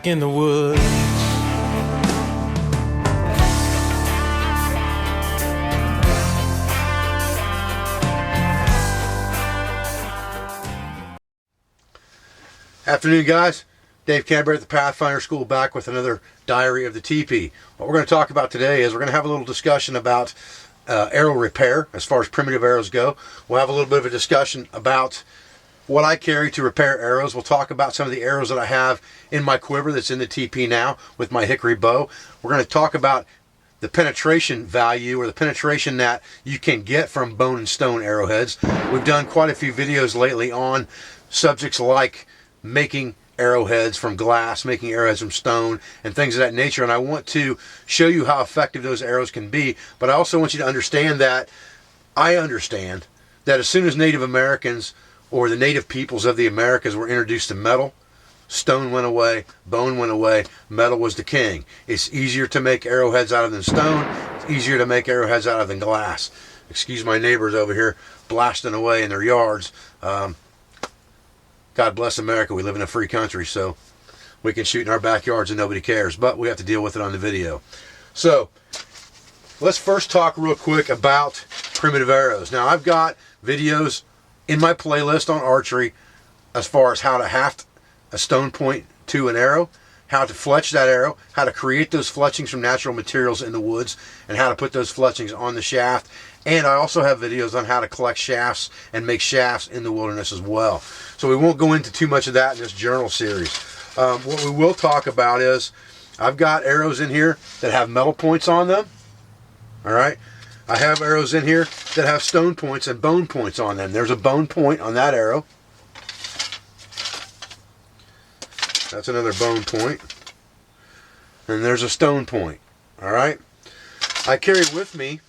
back in the woods. Afternoon, guys. Dave Canberra at the Pathfinder School, back with another Diary of the Tipi. What we're going to talk about today is we're going to have a little discussion about arrow repair as far as primitive arrows go. We'll have a little bit of a discussion about what I carry to repair arrows. We'll talk about some of the arrows that I have in my quiver that's in the Tipi now with my Hickory Bow. We're going to talk about the penetration value, or the penetration that you can get from bone and stone arrowheads. We've done quite a few videos lately on subjects like making arrowheads from glass, making arrowheads from stone, and things of that nature. And I want to show you how effective those arrows can be, but I also want you to understand that I understand that as soon as Native Americans or the native peoples of the Americas were introduced to metal, stone went away, bone went away, metal was the king. It's easier to make arrowheads out of than stone. It's easier to make arrowheads out of than glass. Excuse my neighbors over here blasting away in their yards. God bless America. We live in a free country, so we can shoot in our backyards and nobody cares, but we have to deal with it on the video. So let's first talk real quick about primitive arrows. Now, I've got videos in my playlist on archery as far as how to haft a stone point to an arrow, how to fletch that arrow, how to create those fletchings from natural materials in the woods, and how to put those fletchings on the shaft. And I also have videos on how to collect shafts and make shafts in the wilderness as well. So we won't go into too much of that in this journal series. What we will talk about is I've got arrows in here that have metal points on them. All right. I have arrows in here that have stone points and bone points on them. There's a bone point on that arrow. That's another bone point. And there's a stone point. All right. I carry with me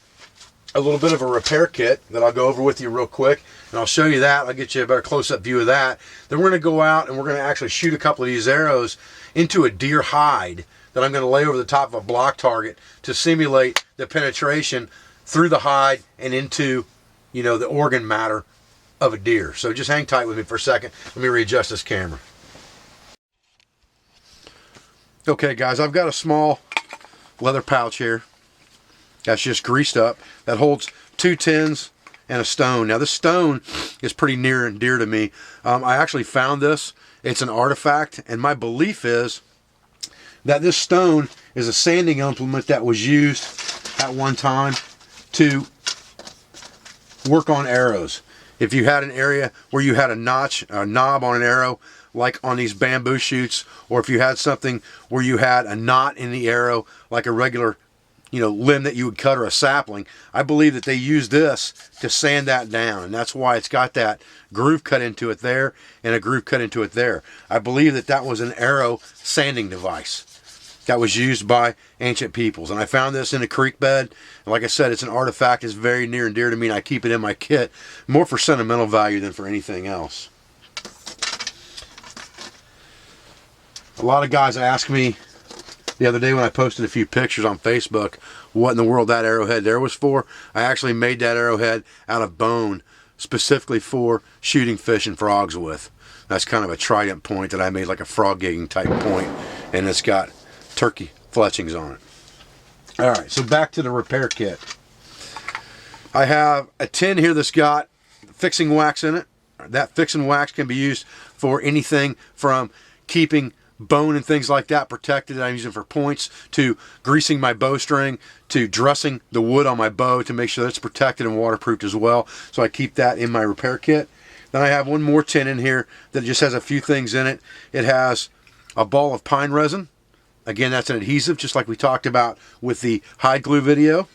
a little bit of a repair kit that I'll go over with you real quick, and I'll show you that. I'll get you a better close-up view of that. Then we're going to go out and we're going to actually shoot a couple of these arrows into a deer hide that I'm going to lay over the top of a block target to simulate the penetration through the hide and into, you know, the organ matter of a deer. So just hang tight with me for a second. Let me readjust this camera. Okay, guys, I've got a small leather pouch here that's just greased up, that holds 2 tins and a stone. Now, this stone is pretty near and dear to me. I actually found this. It's an artifact, and my belief is that this stone is a sanding implement that was used at one time to work on arrows. If you had an area where you had a notch, a knob on an arrow, like on these bamboo shoots, or if you had something where you had a knot in the arrow, like a regular, you know, limb that you would cut, or a sapling, I believe that they used this to sand that down, and that's why it's got that groove cut into it there and a groove cut into it there. I believe that that was an arrow sanding device that was used by ancient peoples, and I found this in a creek bed, and like I said, it's an artifact. It's very near and dear to me, and I keep it in my kit more for sentimental value than for anything else. A lot of guys ask me the other day when I posted a few pictures on Facebook what in the world that arrowhead there was for. I actually made that arrowhead out of bone specifically for shooting fish and frogs with. That's kind of a trident point that I made, like a frog gigging type point, and it's got turkey fletchings on it. Alright, so back to the repair kit. I have a tin here that's got fixing wax in it. That fixing wax can be used for anything from keeping bone and things like that protected. I'm using for points, to greasing my bowstring, to dressing the wood on my bow to make sure that it's protected and waterproofed as well. So I keep that in my repair kit. Then I have one more tin in here that just has a few things in it. It has a ball of pine resin. Again, that's an adhesive, just like we talked about with the hide glue video.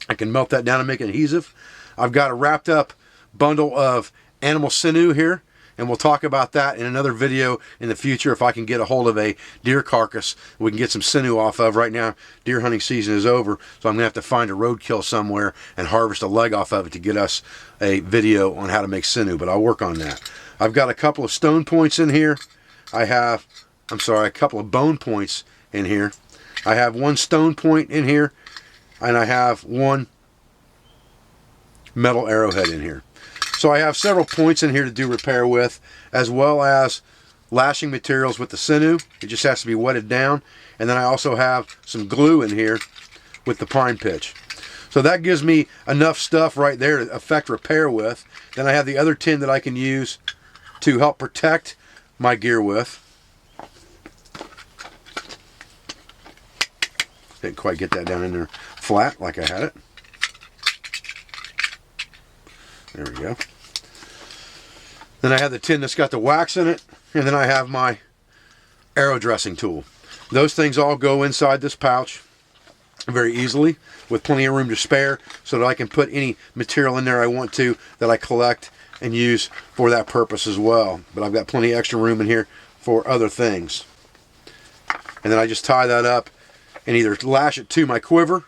I can melt that down and make an adhesive. I've got a wrapped up bundle of animal sinew here, and we'll talk about that in another video in the future if I can get a hold of a deer carcass we can get some sinew off of. Right now, deer hunting season is over, so I'm going to have to find a roadkill somewhere and harvest a leg off of it to get us a video on how to make sinew, but I'll work on that. I've got a couple of stone points in here. I have, a couple of bone points in here. I have one stone point in here, and I have one metal arrowhead in here. So I have several points in here to do repair with, as well as lashing materials with the sinew. It just has to be wetted down. And then I also have some glue in here with the pine pitch. So that gives me enough stuff right there to effect repair with. Then I have the other tin that I can use to help protect my gear with. Didn't quite get that down in there flat like I had it. There we go. Then I have the tin that's got the wax in it, and then I have my arrow dressing tool. Those things all go inside this pouch very easily with plenty of room to spare so that I can put any material in there I want to that I collect and use for that purpose as well. But I've got plenty of extra room in here for other things. And then I just tie that up and either lash it to my quiver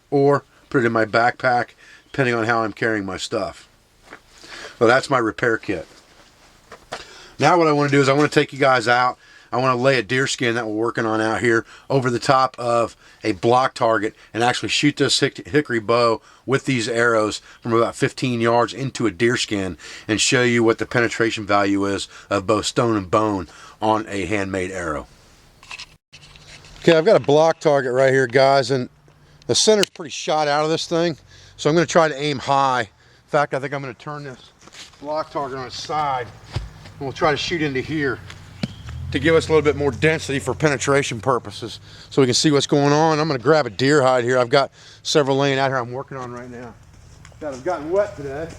or put it in my backpack, depending on how I'm carrying my stuff. So that's my repair kit. Now what I want to do is I want to take you guys out. I want to lay a deer skin that we're working on out here over the top of a block target and actually shoot this hickory bow with these arrows from about 15 yards into a deer skin and show you what the penetration value is of both stone and bone on a handmade arrow. Okay, I've got a block target right here, guys, and the center's pretty shot out of this thing, so I'm going to try to aim high. In fact, I think I'm going to turn this block target on its side and we'll try to shoot into here to give us a little bit more density for penetration purposes so we can see what's going on. I'm going to grab a deer hide here. I've got several laying out here I'm working on right now that have gotten wet today.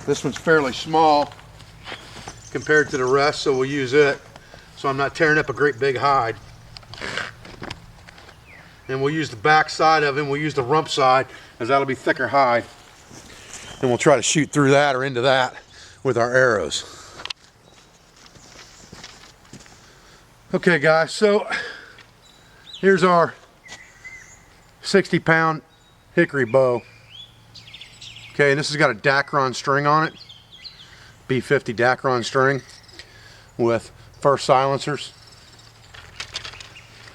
This one's fairly small compared to the rest, so we'll use it so I'm not tearing up a great big hide. And we'll use the back side of him, we'll use the rump side, as that'll be thicker hide. And we'll try to shoot through that or into that with our arrows. Okay guys, so here's our 60-pound hickory bow. Okay, and this has got a Dacron string on it. B50 Dacron string with first silencers.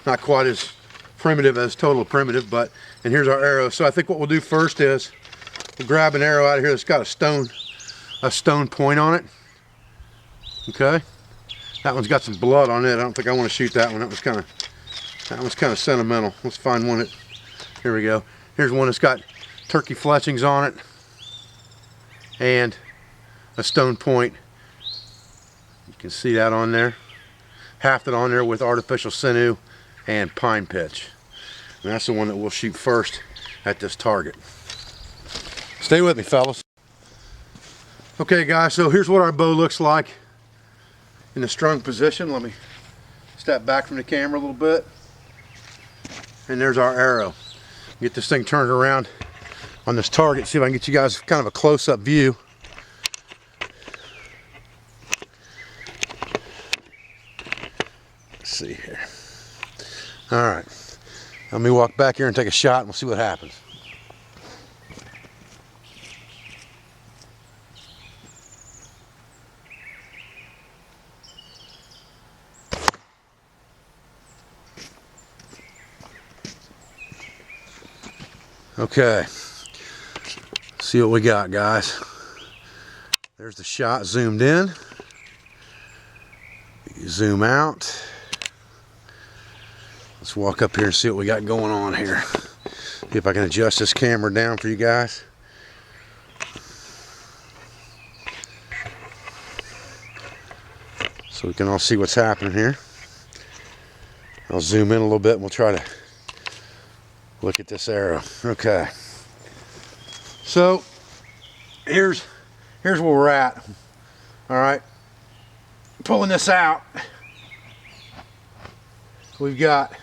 Not quite as primitive as Total Primitive, but, and here's our arrow. So I think what we'll do first is we'll grab an arrow out of here that's got a stone point on it. Okay, that one's got some blood on it. I don't think I want to shoot that one. That one's kind of sentimental. Let's find one that, here we go. Here's one that's got turkey fletchings on it and a stone point. You can see that on there. Hafted on there with artificial sinew and pine pitch. And that's the one that we'll shoot first at this target. Stay with me, fellas. Okay guys, so here's what our bow looks like in the strung position. Let me step back from the camera a little bit. And there's our arrow. Get this thing turned around on this target, see if I can get you guys kind of a close-up view. Let's see here. All right, let me walk back here and take a shot and we'll see what happens. Okay, see what we got, guys. There's the shot zoomed in. You zoom out. Let's walk up here and see what we got going on here. See if I can adjust this camera down for you guys. So we can all see what's happening here. I'll zoom in a little bit and we'll try to look at this arrow. Okay. So here's where we're at. All right. Pulling this out. We've got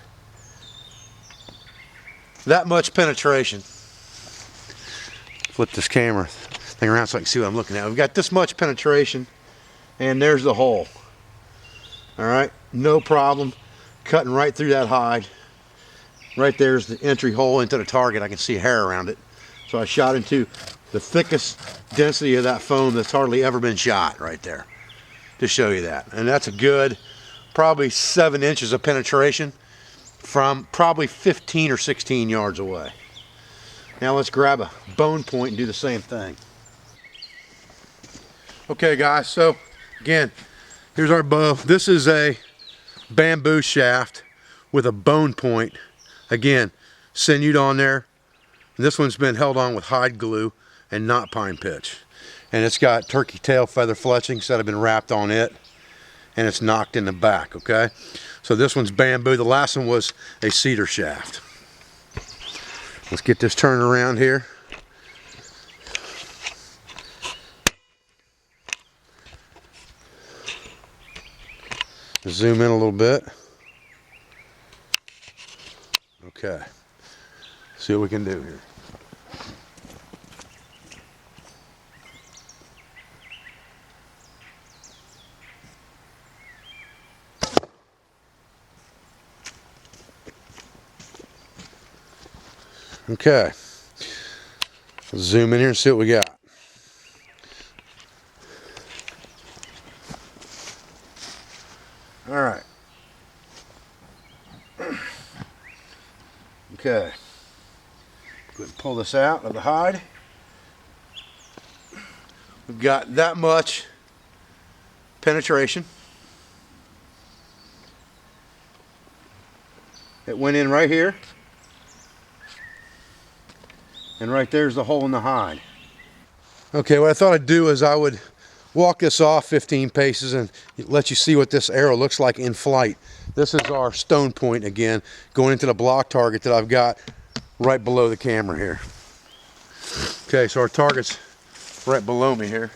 that much penetration. Flip this camera thing around so I can see what I'm looking at. We've got this much penetration, and there's the hole. All right, no problem. Cutting right through that hide. Right there's the entry hole into the target. I can see hair around it. So I shot into the thickest density of that foam that's hardly ever been shot right there to show you that. And that's a good probably 7 inches of penetration from probably 15 or 16 yards away. Now let's grab a bone point and do the same thing. Okay guys, so again, here's our bow. This is a bamboo shaft with a bone point. Again, sinewed on there. And this one's been held on with hide glue and not pine pitch. And it's got turkey tail feather fletchings that have been wrapped on it. And it's knocked in the back, okay? So this one's bamboo. The last one was a cedar shaft. Let's get this turned around here. Zoom in a little bit. Okay. See what we can do here. Okay. Let's zoom in here and see what we got. All right. Okay. Go ahead and pull this out of the hide. We've got that much penetration. It went in right here. And right there's the hole in the hide. Okay, what I thought I'd do is I would walk this off 15 paces and let you see what this arrow looks like in flight. This is our stone point again, going into the block target that I've got right below the camera here. Okay, so our target's right below me here.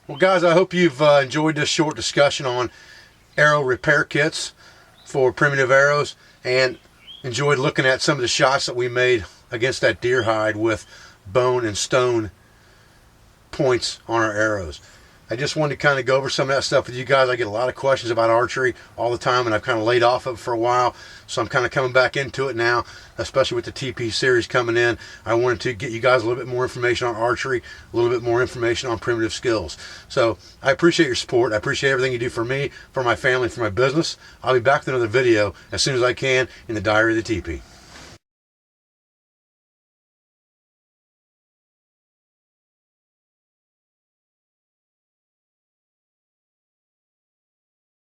Well guys, I hope you've enjoyed this short discussion on arrow repair kits for primitive arrows and enjoyed looking at some of the shots that we made against that deer hide with bone and stone points on our arrows. I just wanted to kind of go over some of that stuff with you guys. I get a lot of questions about archery all the time, and I've kind of laid off of it for a while, so I'm kind of coming back into it now, especially with the Tipi series coming in. I wanted to get you guys a little bit more information on archery, a little bit more information on primitive skills. So I appreciate your support. I appreciate everything you do for me, for my family, for my business. I'll be back with another video as soon as I can in the Diary of the Tipi.